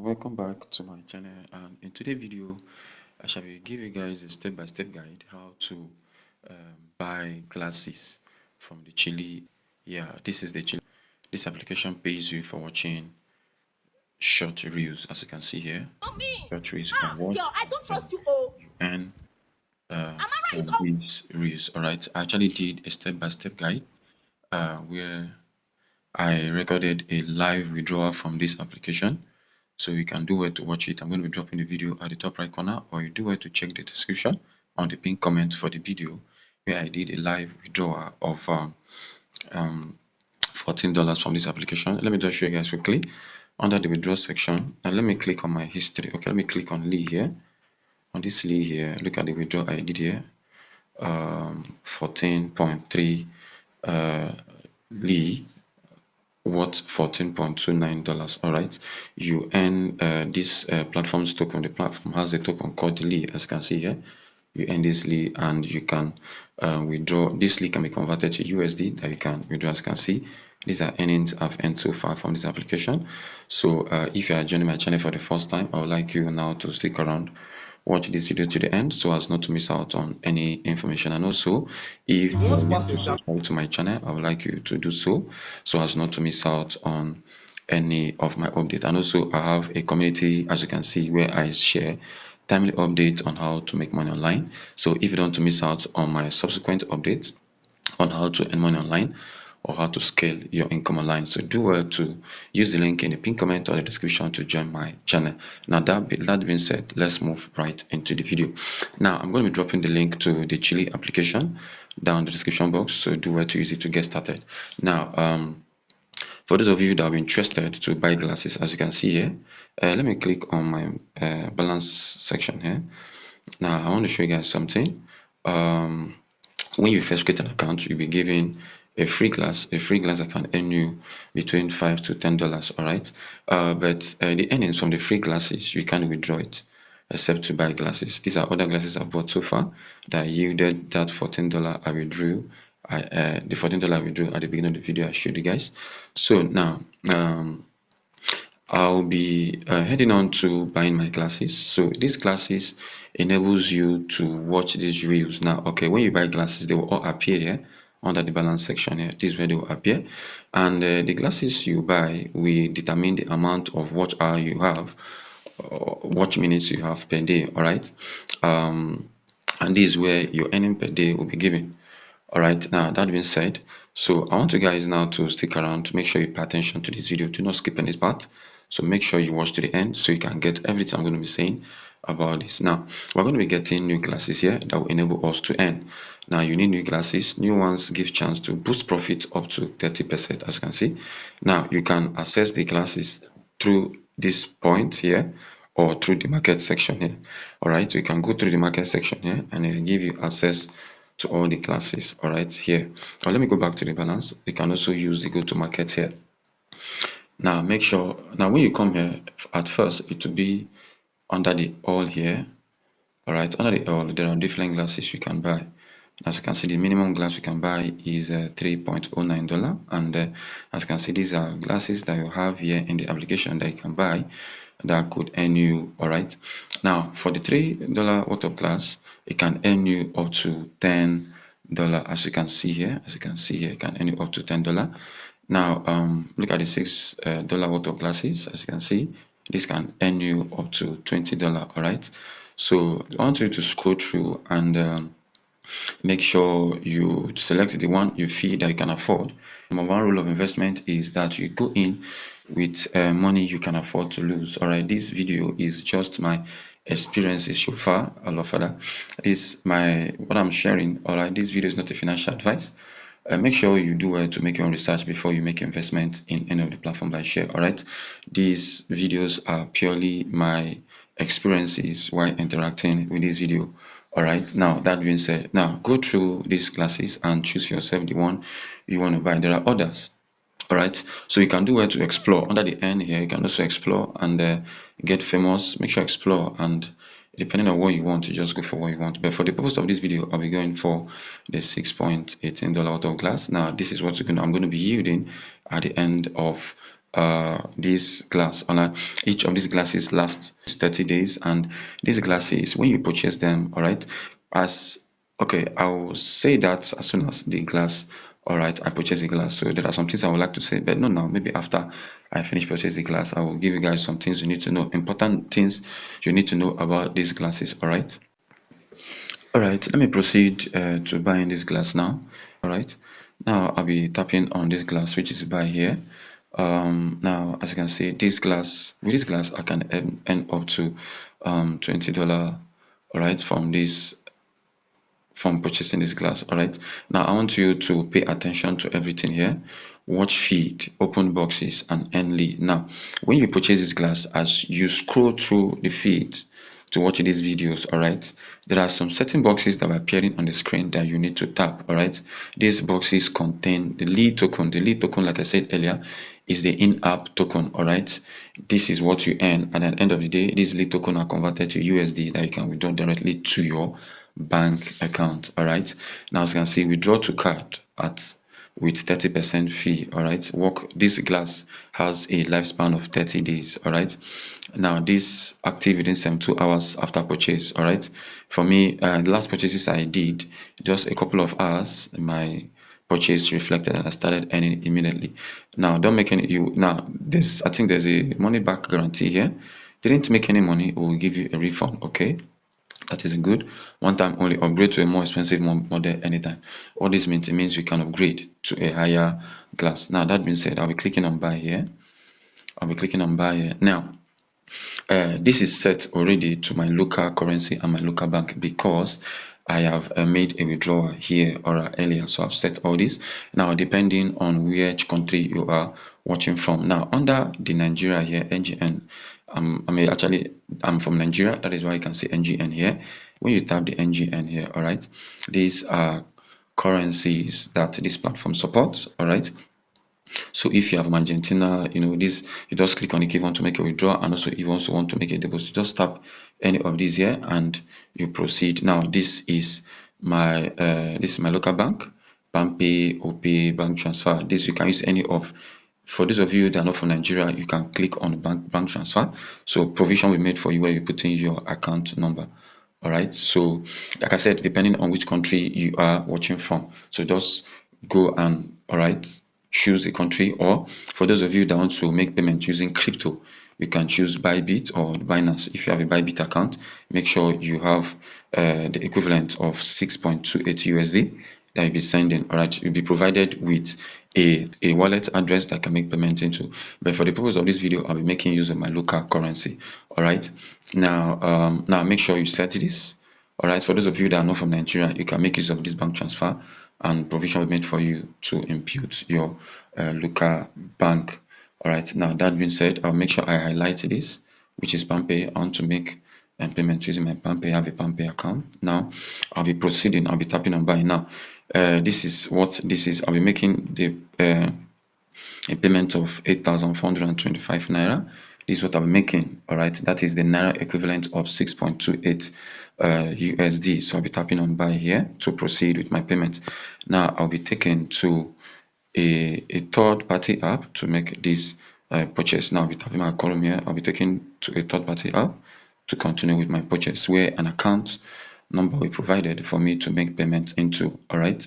welcome back to my channel, and in today's video I shall give you guys a step-by-step guide how to buy glasses from the Cheelee. Yeah, this is the Cheelee. This application pays you for watching short reels, as you can see here. Short reels you can watch. I don't trust you. You earn from these reels. Alright, I actually did a step-by-step guide where I recorded a live withdrawal from this application. So you can do well to watch it. I'm going to be dropping the video at the top right corner, or you do well to check the description on the pinned comment for the video where I did a live withdrawal of $14 from this application. Let me just show you guys quickly. Under the withdraw section, and let me click on my history. Okay, let me click on Lee here. On this Lee here, look at the withdrawal I did here. 14.3 Lee worth $14.29. All right, you earn this platform's token. The platform has a token called Lee, as you can see here. You earn this Lee, and you can withdraw. This Lee can be converted to USD that you can withdraw. As you can see, these are earnings I've earned so far from this application. So if you are joining my channel for the first time, I would like you now to stick around, watch this video to the end so as not to miss out on any information. And also, if you want to subscribe to my channel, I would like you to do so as not to miss out on any of my updates. And also, I have a community, as you can see, where I share timely updates on how to make money online. So if you don't want to miss out on my subsequent updates on how to earn money online or how to scale your income online, so do well to use the link in the pinned comment or the description to join my channel. Now that being said, let's move right into the video. Now I'm going to be dropping the link to the Cheelee application down in the description box, so do well to use it to get started. Now for those of you that are interested to buy glasses, as you can see here, let me click on my balance section here. Now I want to show you guys something. When you first create an account, you'll be given a free glass that can earn you between $5 to $10. All right, but the earnings from the free glasses, you can't withdraw it except to buy glasses. These are other glasses I've bought so far that yielded that $14 I withdrew. The $14 I withdrew at the beginning of the video I showed you guys. So now I'll be heading on to buying my glasses. So these glasses enables you to watch these reels. Now, okay, when you buy glasses, they will all appear here under the balance section here. This is where they will appear, and the glasses you buy will determine the amount of watch hour you have, watch minutes you have per day. All right, and this is where your earning per day will be given. All right, now that being said, so I want you guys now to stick around to make sure you pay attention to this video. Do not skip any part. So make sure you watch to the end so you can get everything I'm going to be saying about this. Now we're going to be getting new glasses here that will enable us to earn. Now you need new glasses. New ones give chance to boost profit up to 30%, as you can see. Now you can access the glasses through this point here or through the market section here. All right, so you can go through the market section here and it will give you access to all the classes. All right, here. Now let me go back to the balance. You can also use the go to market here. Now make sure, now when you come here, at first it will be under the all here. All right, under the all there are different glasses you can buy. As you can see, the minimum glass you can buy is $3.09, and as you can see, these are glasses that you have here in the application that you can buy that could earn you. All right, now for the $3 worth of glass, it can earn you up to $10. As you can see here, it can earn you up to $10. Now look at the $6 worth of glasses. As you can see, this can earn you up to $20. All right, so I want you to scroll through and make sure you select the one you feel that you can afford. Number one rule of investment is that you go in with money you can afford to lose. All right, this video is just my experiences so far. This what I'm sharing. All right, this video is not a financial advice. Make sure you do well to make your own research before you make investment in any of the platforms I share. All right, these videos are purely my experiences while interacting with this video. All right, now that being said, now go through these classes and choose for yourself the one you want to buy. There are others. All right, so you can do well to explore. Under the end here, you can also explore and get famous. Make sure explore, and depending on what you want, you just go for what you want. But for the purpose of this video, I'll be going for the $6.18 worth of glass. Now this is what I'm going to be yielding at the end of this glass. Each of these glasses lasts 30 days, and these glasses, when you purchase them, all right, as okay, I'll say that as soon as the glass, all right, I purchase a glass. So there are some things I would like to say, but no, now maybe after I finish purchasing the glass, I will give you guys some things you need to know, important things you need to know about these glasses. All right. All right, let me proceed to buying this glass now. All right, now I'll be tapping on this glass, which is buy here. Now, as you can see, this glass, with this glass, I can earn up to $20, all right, from purchasing this glass. All right, now I want you to pay attention to everything here. Watch feed, open boxes, and earn lead. Now, when you purchase this glass, as you scroll through the feed to watch these videos, all right, there are some certain boxes that are appearing on the screen that you need to tap. All right, these boxes contain the lead token. The lead token, like I said earlier, is the in-app token. All right, this is what you earn, and at the end of the day, these lead token are converted to USD that you can withdraw directly to your bank account. All right, now as you can see, withdraw to card at with 30% fee. All right, this glass has a lifespan of 30 days. All right, now this active within 72 hours after purchase. All right, for me, the last purchases I did, just a couple of hours, my purchase reflected and I started earning immediately. Now don't make any I think there's a money back guarantee here. Didn't make any money, we'll give you a refund. Okay, that is good. One time only. Upgrade to a more expensive model anytime. All this means, it means you can upgrade to a higher class. Now that being said, I'll be clicking on buy here. Now this is set already to my local currency and my local bank because I have made a withdrawal here or earlier. So I've set all this. Now depending on which country you are watching from. Now under the Nigeria here, NGN, I'm from Nigeria. That is why you can see NGN here. When you tap the NGN here, all right, these are currencies that this platform supports. All right, so if you have Argentina, this, you just click on it if you want to make a withdrawal, and also if you also want to make a deposit, just tap any of these here and you proceed. Now this is my local bank, PalmPay, OPay, bank transfer. This you can use any of. For those of you that are not from Nigeria, you can click on bank transfer. So provision we made for you where you put in your account number. All right, so like I said, depending on which country you are watching from, so just go and, all right, choose the country. Or for those of you that want to make payment using crypto, you can choose Bybit or Binance. If you have a Bybit account, make sure you have the equivalent of 6.28 USD that you'll be sending. All right, you'll be provided with a wallet address that can make payment into. But for the purpose of this video, I'll be making use of my local currency. All right, now make sure you set this. All right, for those of you that are not from Nigeria, you can make use of this bank transfer, and provision will be made for you to impute your local bank. All right, now that being said, I'll make sure I highlight this, which is PalmPay. I want to make payment using my PalmPay. I have a PalmPay account. Now I'll be proceeding. I'll be tapping on buy now. This is what this is. I'll be making the a payment of 8,425 naira. This is what I'll be making. All right, that is the naira equivalent of 6.28 USD. So I'll be tapping on buy here to proceed with my payment. Now I'll be taken to a third-party app to make this purchase. Now I'll be tapping my column here. I'll be taken to a third-party app to continue with my purchase, where an account number we provided for me to make payment into. All right,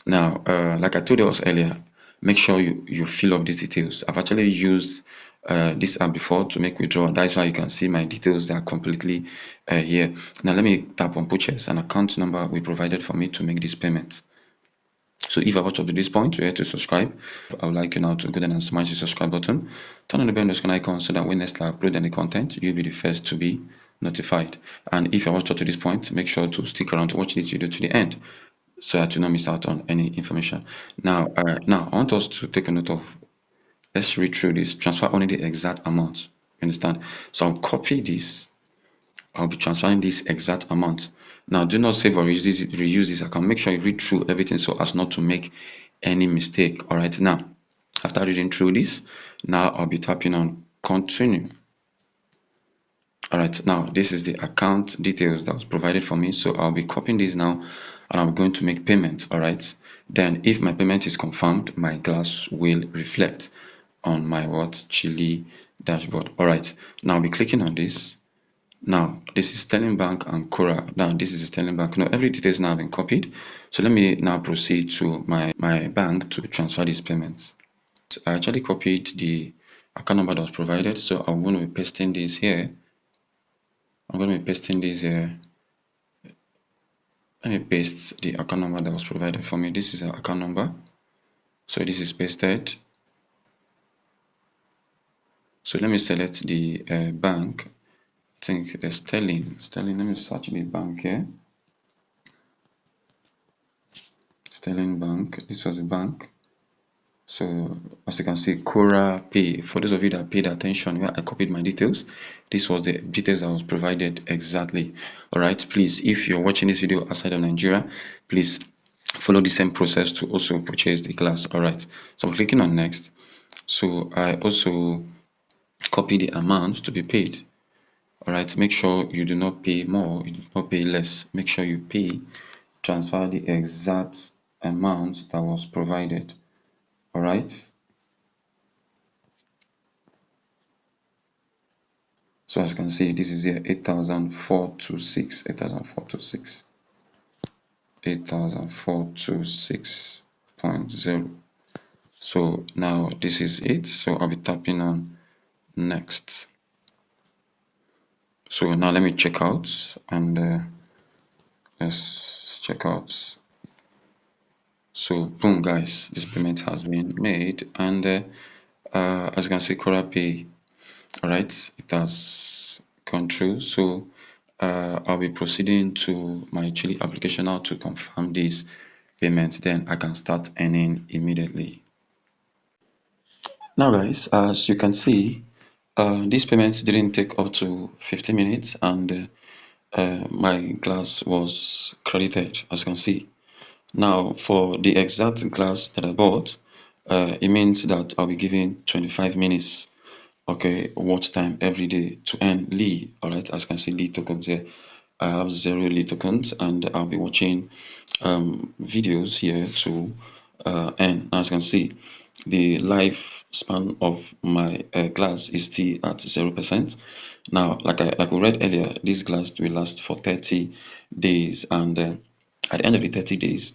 now like I told you earlier, make sure you fill up these details. I've actually used this app before to make withdrawal. That's why you can see my details. They are completely here. Now let me tap on purchase, an account number we provided for me to make this payment. So if I watched up to this point, you're here to subscribe. I would like you now to go down and smash the subscribe button. Turn on the bell notification icon so that when next I upload any content, you'll be the first to be notified. And if you watched up to this point, make sure to stick around to watch this video to the end so that you don't miss out on any information. Now I want us to take a note of, let's read through this. Transfer only the exact amount. Understand? So I'll copy this. I'll be transferring this exact amount. Now do not save or reuse this account. Make sure you read through everything so as not to make any mistake. All right, now after reading through this, now I'll be tapping on continue. All right, now this is the account details that was provided for me. So I'll be copying this now and I'm going to make payment. All right, then if my payment is confirmed, my glass will reflect. on my Cheelee dashboard. All right, now I'll be clicking on this. Now this is Sterling Bank and Cora. Now this is Sterling Bank. Now every details now have been copied. So let me now proceed to my bank to transfer these payments. I actually copied the account number that was provided, so I'm going to be pasting this here. Let me paste the account number that was provided for me. This is our account number, so this is pasted. So let me select the bank. I think the Sterling. Let me search the bank here. Sterling Bank. This was the bank. So as you can see, Cora Pay. For those of you that paid attention where I copied my details, this was the details that was provided exactly. All right, please, if you're watching this video outside of Nigeria, please follow the same process to also purchase the class. All right, so I'm clicking on next. So I also copy the amount to be paid. All right, make sure you do not pay more, you do not pay less. Make sure you transfer the exact amount that was provided. All right. So as you can see, this is here 8,426, 8,426, 8,426.0. So now this is it. So I'll be tapping on next. So now let me check out and let's check out. So boom, guys, this payment has been made, and as you can see, Cora Pay. All right, it has gone through. So I'll be proceeding to my Cheelee application now to confirm this payment. Then I can start earning immediately. Now, guys, as you can see, this payment didn't take up to 15 minutes, and my glass was credited, as you can see. Now, for the exact glass that I bought, it means that I'll be given 25 minutes, okay, watch time every day to earn Lee. All right, as you can see, Lee tokens here. I have 0 Lee tokens, and I'll be watching videos here to earn. As you can see, the lifespan of my glass is still at 0%. Now, like we read earlier, this glass will last for 30 days, and at the end of the 30 days,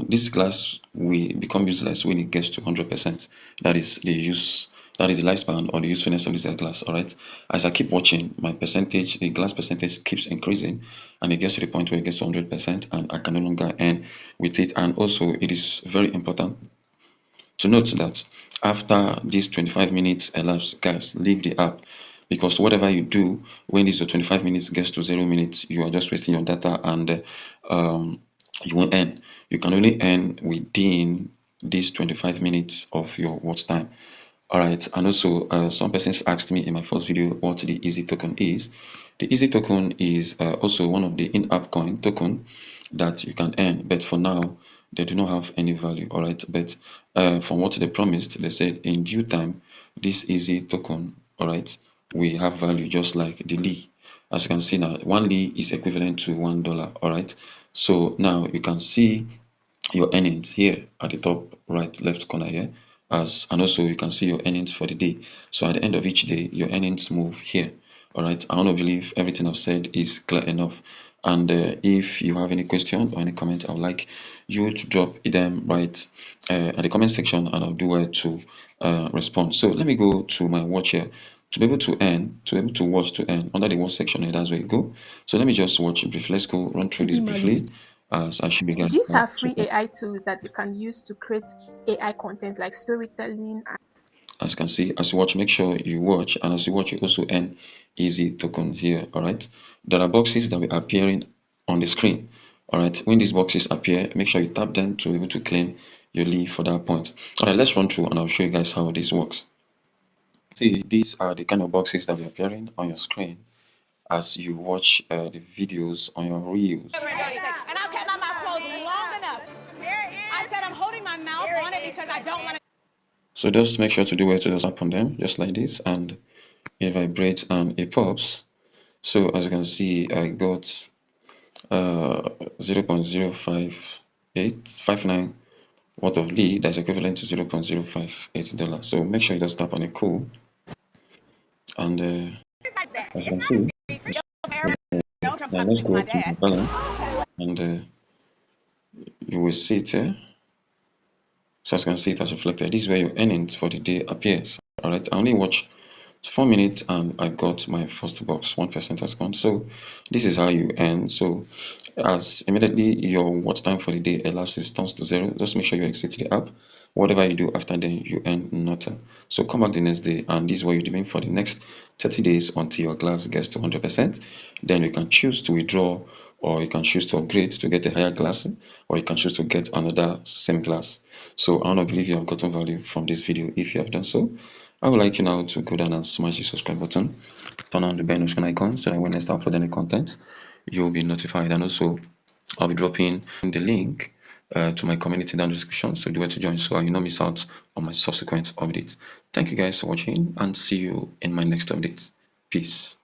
this glass will become useless when it gets to 100%. That is the lifespan or the usefulness of this glass. All right, as I keep watching, my percentage, the glass percentage keeps increasing, and it gets to the point where it gets to 100%, and I can no longer earn with it. And also, it is very important to note that after these 25 minutes elapsed, guys, leave the app, because whatever you do when this 25 minutes gets to 0 minutes, you are just wasting your data, and you won't earn. You can only earn within these 25 minutes of your watch time. All right, and also some persons asked me in my first video what the easy token is. The easy token is also one of the in-app coin token that you can earn, but for now they do not have any value. All right, but from what they promised, they said in due time this easy token, all right, we have value just like the Lee. As you can see now, 1 Lee is equivalent to $1. All right, so now you can see your earnings here at the top right left corner here, and also you can see your earnings for the day. So at the end of each day, your earnings move here. All right, I want to believe everything I've said is clear enough, and if you have any question or any comment, I would like you to drop them right at the comment section, and I'll do well to respond. So let me go to my watch here to be able to earn, to be able to watch to earn. Under the watch section here, that's where you go. So let me just watch briefly. Let's go run through this briefly as I should begin. These are free AI tools that you can use to create AI content like storytelling. As you can see, as you watch, make sure you watch, and as you watch, you also earn easy token here. All right, there are boxes that will be appearing on the screen. All right, when these boxes appear, make sure you tap them to be able to claim your leave for that point. All right, let's run through and I'll show you guys how this works. See, these are the kind of boxes that will be appearing on your screen as you watch the videos on your reels. And I've kept my mouth closed long enough. I said I'm holding my mouth on it because I don't want to. So just make sure to do it to just tap on them, just like this, and it vibrates and it pops. So as you can see, I got 0.05859 worth of lead that's equivalent to $0.058. So make sure you just tap on a cool, and as you can see, now let's go to the balance, and you will see it here. So as you can see, it has reflected. This is where your earnings for the day appears. All right, I only watch 4 minutes and I got my first box. 1% has gone. So this is how you earn. So as immediately your watch time for the day elapses, turns to 0, just make sure you exit the app. Whatever you do after then, you earn nothing. So come back the next day, and this is what you're doing for the next 30 days until your glass gets to 100%. Then you can choose to withdraw, or you can choose to upgrade to get a higher glass, or you can choose to get another same glass. So I want to believe you have gotten value from this video. If you have done so, I would like you now to go down and smash the subscribe button, turn on the bell notification icon, so that when I start uploading any content, you'll be notified. And also, I'll be dropping the link to my community down in the description, so do it to join so you not miss out on my subsequent updates. Thank you guys for watching, and see you in my next update. Peace.